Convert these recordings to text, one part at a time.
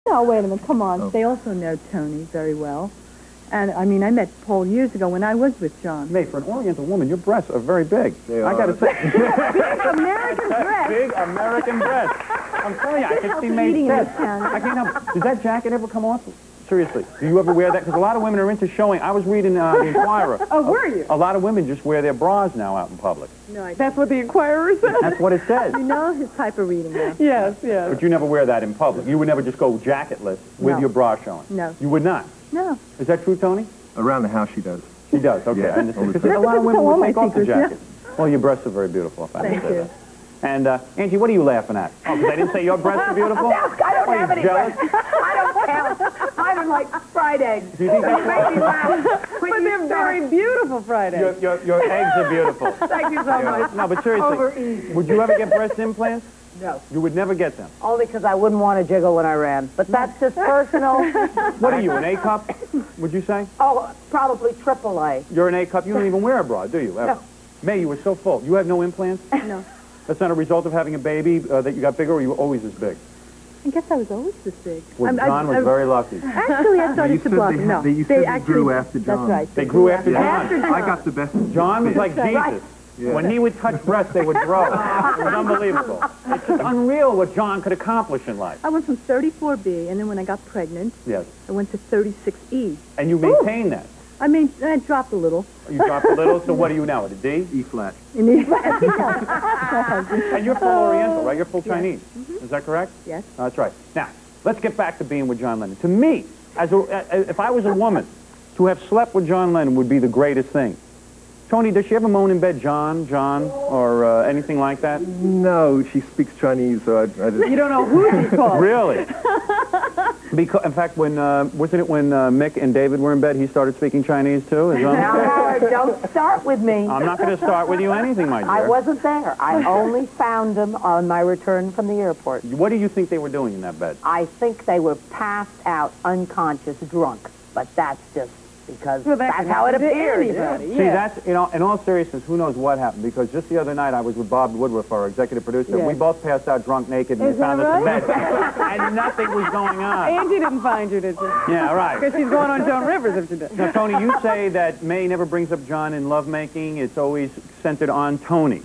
No, wait a minute, come on. Oh. They also know Tony very well. And, I mean, I met Paul years ago when I was with John. May, for an Oriental woman, your breasts are very big. They I are. gotta say. Big American breasts. Big American breasts. I'm telling you, I can see May's eating in chest. this town. I can't help. Does that jacket ever come off? Seriously, do you ever wear that? Because a lot of women are into showing. I was reading the Inquirer. Oh, were you? A lot of women just wear their bras now out in public. No, I That's what the Inquirer said. That's what it says. You know his type of reading now. Yes, yes. But you never wear that in public. You would never just go jacketless with No. your bra showing. No. You would not. No. Is that true, Tony? Around the house she does. She does. Okay, Yeah, I understand. all the Because time. a lot of women All would my take off the secrets, yeah. jacket. Well, your breasts are very beautiful. If I may Thank say you. that. And Angie, what are you laughing at? Oh, because I didn't say your breasts are beautiful. I don't Are you have any jealous? breasts. I don't count. Mine are like fried eggs. Do you think that's Make me laugh. When But you they're start- very beautiful Fridays. your eggs are beautiful. Thank you so much. No, but seriously, Overeasy. would you ever get breast implants? No. You would never get them. Only because I wouldn't want to jiggle when I ran. But that's just personal. What are you, an A cup? Would you say? Oh, probably AAA. You're an A cup. You don't even wear a bra, do you? Ever? No. May, you were so full. You have no implants? No. That's not a result of having a baby that you got bigger, or you were always this big? I guess I was always this big. Well, John was very lucky. Actually, I started to blossom. No, you said they grew after John. That's right. They grew after John. After John. I got the best. John was like Jesus. Right. Yeah. When he would touch breasts, they would grow. It was unbelievable. It's just unreal what John could accomplish in life. I went from 34B, and then when I got pregnant, Yes. I went to 36E. And you maintain that. I mean, I dropped a little. You dropped a little, so what are you now, at a D? E flat. In the And you're full Oriental, right? You're full Chinese. Is that correct? Yes. That's right. Now, let's get back to being with John Lennon. To me, if I was a woman, to have slept with John Lennon would be the greatest thing. Tony, does she ever moan in bed, John, or anything like that? No, she speaks Chinese, so I just... You don't know who she called. Really? Because, in fact, when wasn't it when Mick and David were in bed, he started speaking Chinese too? Is that- Now, Howard, don't start with me. I'm not going to start with you anything, my dear. I wasn't there. I only found them on my return from the airport. What do you think they were doing in that bed? I think they were passed out, unconscious, drunk. But that's just because Well, that that's can how it happen to appears. anybody, See, yeah. that's, in all seriousness, who knows what happened, because just the other night I was with Bob Woodruff, our executive producer. Yes. We both passed out drunk, naked, and Is they found that us in bed. And nothing was going on. Angie didn't find you, did she? Yeah, right. Because she's going on Joan Rivers if she did. Now, Tony, you say that May never brings up John in lovemaking. It's always centered on Tony.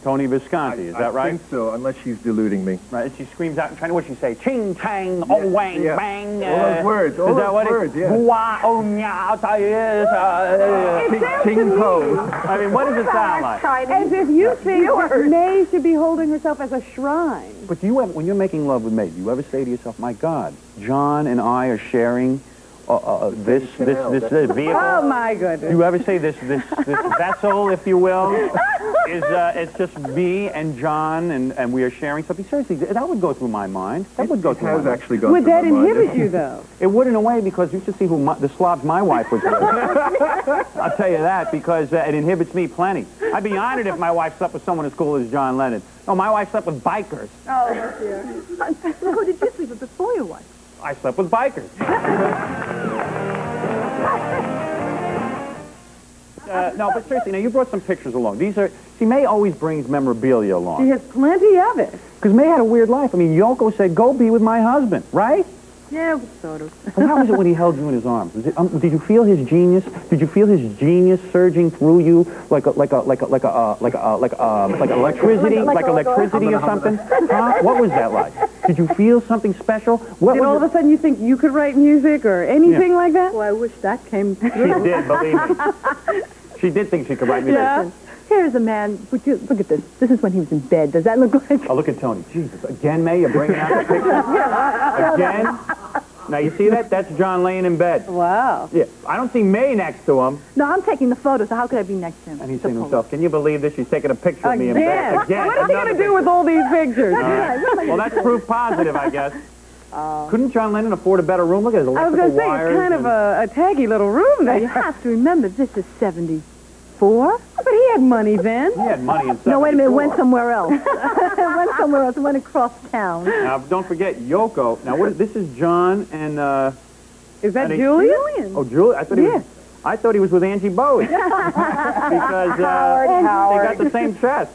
Tony Visconti, is that I right? think so, unless she's deluding me. Right, she screams out, trying to, what she say? Ching, tang, oh, wang, yeah. bang. All those words, all is that those what words, yeah. Hua, oh, nya, ta, yes, Ting po. I mean, what does it sound like? As if you think that May should be holding herself as a shrine. But do you ever, when you're making love with May, do you ever say to yourself, my God, John and I are sharing this vehicle? Oh, my goodness. Do you ever say this vessel, if you will, is it's just me and John, and we are sharing something? Seriously, that would go through my mind. That would go It through has my mind. actually gone Would through that my mind. inhibit you, though? It would in a way, because you should see who the slobs my wife was with. I'll tell you that, because it inhibits me plenty. I'd be honored if my wife slept with someone as cool as John Lennon. No, my wife slept with bikers. Oh, dear. Who did you sleep with before your wife? I slept with bikers. No, but seriously, now you brought some pictures along. These are, see, May always brings memorabilia She along. has plenty of it. Because May had a weird life. I mean, Yoko said, go be with my husband, right? Yeah, sort of. And how was it when he held you in his arms? Was it, did you feel his genius? Did you feel his genius surging through you like electricity, like electricity or something? Huh? What was that like? Did you feel something special? What Did was all of a sudden you think you could write music or anything like that? Well, I wish that came She through. did, believe me. She did think she could write music. Yeah. Here's a man. Would you look at this? This is when he was in bed. Does that look like? Oh, look at Tony. Jesus, again, May, you're bringing out the picture? Again? Now, you see that? That's John laying in bed. Wow. Yeah. I don't see May next to him. No, I'm taking the photo, so how could I be next to him? And he's saying to himself, can you believe this? She's taking a picture of me in bed. Again. What is he going to do with all these pictures? Well, that's proof positive, I guess. Couldn't John Lennon afford a better room? Look at his I was electrical going to say, wires. it's kind of a taggy little room Now, there. you have to remember, this is 74. But he had money then. He had money in 74. No, wait a minute. It went somewhere else. It went somewhere else. It went across town. Now, don't forget, Yoko. Now, this is John and... Is that And he- Julian? Oh, Julie? I thought he was with Angie Bowie. Because they got the same chest.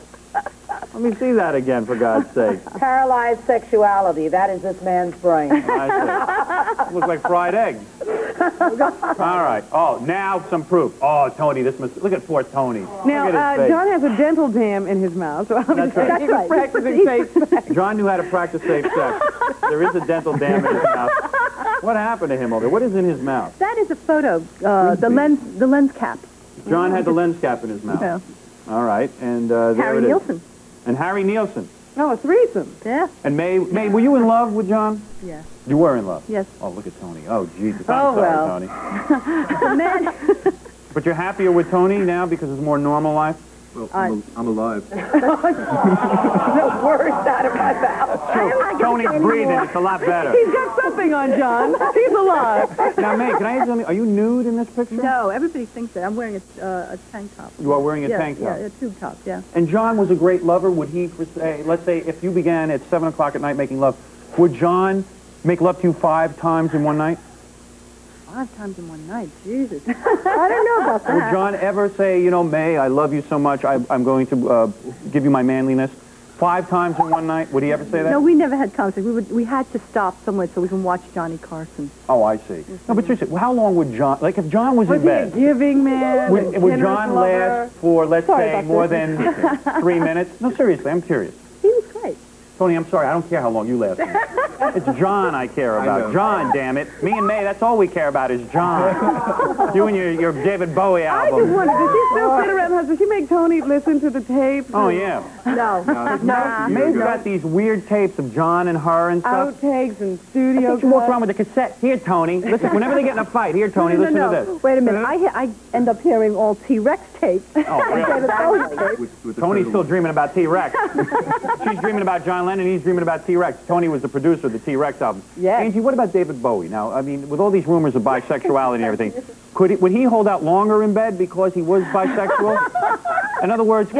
Let me see that again, for God's sake. Paralyzed sexuality. That is this man's brain. I see. Look like fried eggs. All right. Oh, now some proof. Oh, Tony, this must... Look at poor Tony. Now, Look at his face. John has a dental dam in his mouth, so That's right. he was practicing safe sex. John knew how to practice safe sex. There is a dental dam in his mouth. What happened to him over there? What is in his mouth? That is a photo. The lens cap. John had the lens cap in his mouth. Yeah. All right, and there Harry it is. Nielsen. And Harry Nielsen. Oh, a threesome. Yeah. And May, were you in love with John? Yeah. You were in love? Yes. Oh, look at Tony. Oh, Jesus. Oh, I'm sorry, well. Tony. The man. But you're happier with Tony now because it's more normal life? Well, I'm alive. The words out of my mouth. Tony's breathing. It's a lot better. He's got something on John. He's alive. Now, May, can I ask you something? Are you nude in this picture? No, everybody thinks that. I'm wearing a tank top. You are wearing a Yeah, tank top. Yeah, a tube top, yeah. And John was a great lover. Would he, let's say, if you began at 7 o'clock at night making love, would John make love to you 5 times in one night? 5 times in one night, Jesus. I don't know about that. Would John ever say, you know, May, I love you so much, I'm going to give you my manliness? 5 times in one night? Would he ever say that? No, we never had conflict. We had to stop somewhere so we can watch Johnny Carson. Oh, I see. No, but seriously, how long would John, like if John was in Was he a bed, giving man? a would generous John lover? last for, let's Sorry say, about more this. than 3 minutes? No, seriously, I'm curious. He was great. Tony, I'm sorry, I don't care how long you last. It's John I care I about. know. John, damn it. Me and May, that's all we care about is John. You and your David Bowie I just album. wondered, does she still sit around the house? Does she make Tony listen to the tapes? Oh, yeah. No. No. May's got these weird tapes of John and her and stuff. Outtakes and studio She walks cuts. around with a cassette. Here, Tony. Listen, whenever they get in a fight, here, Tony, listen to this. Wait a minute. I end up hearing all T-Rex tapes. Oh, really? With the Tony's total- still dreaming about T-Rex. She's dreaming about John Lennon. He's dreaming about T-Rex. Tony was the producer of the T-Rex album. Yes. Angie, what about David Bowie? Now, I mean, with all these rumors of bisexuality and everything, would he hold out longer in bed because he was bisexual? In other words,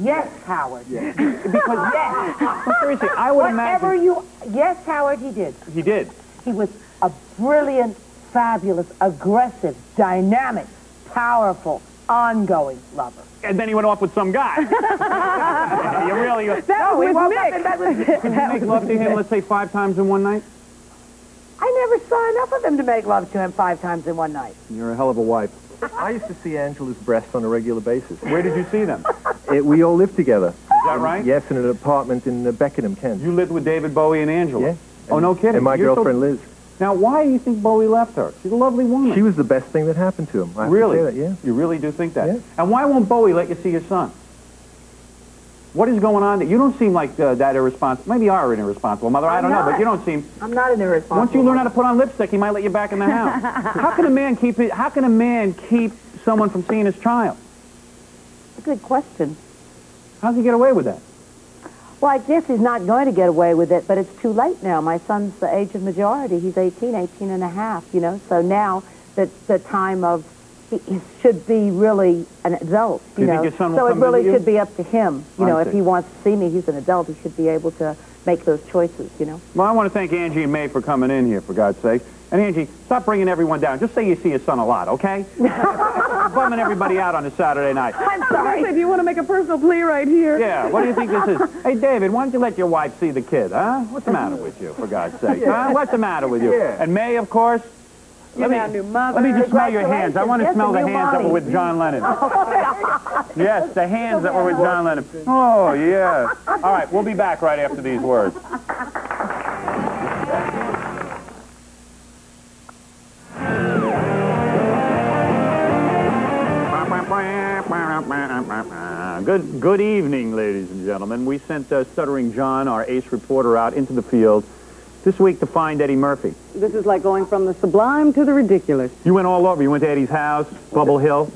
Yes, Howard. because well, seriously, I would Whatever imagine you... Yes, Howard, he did. he did. He was a brilliant, fabulous, aggressive, dynamic, powerful, ongoing lover. And then he went off with some guy. You really? That was Mick. Could you make love to him, let's say, 5 times in one night? I never saw enough of him to make love to him 5 times in one night. You're a hell of a wife. I used to see Angela's breasts on a regular basis. Where did you see them? We all lived together. Is that right? Yes, in an apartment in Beckenham, Kent. You lived with David Bowie and Angela? Yeah. Oh, no kidding. And my You're so- girlfriend Liz. Now, why do you think Bowie left her? She's a lovely woman. She was the best thing that happened to him. I have Really? To say that, yeah. You really do think that? Yeah. And why won't Bowie let you see your son? What is going on there? You don't seem like that irresponsible. Maybe you are an irresponsible mother. I don't know, but you don't seem... I'm not an irresponsible. Once you learn how to put on lipstick, he might let you back in the house. How can a man keep someone from seeing his child? A good question. How does he get away with that? Well, I guess he's not going to get away with it, but it's too late now. My son's the age of majority. He's 18 and a half, you know. So now that the time of... He should be really an adult, Do you know. think your son will So it come really visit you? should be up to him. You I know, if see. he wants to see me, he's an adult. He should be able to make those choices, you know. Well, I want to thank Angie and May for coming in here, for God's sake. And Angie, stop bringing everyone down. Just say you see your son a lot, okay? Bumming everybody out on a Saturday night. I'm sorry. Listen, do you want to make a personal plea right here? Yeah, what do you think this is? Hey, David, why don't you let your wife see the kid, huh? What's the matter with you, for God's sake? Huh? What's the matter with you? Yeah. And May, of course. You're now new mother. Let me just smell your hands. I want to Yes, smell a the new hands that were mommy. with John Lennon. Yes, the hands that were with John Lennon. Oh, yeah. All right, we'll be back right after these words. Good evening, ladies and gentlemen. We sent Stuttering John, our ace reporter, out into the field this week to find Eddie Murphy. This is like going from the sublime to the ridiculous. You went all over. You went to Eddie's house, Bubble Hill.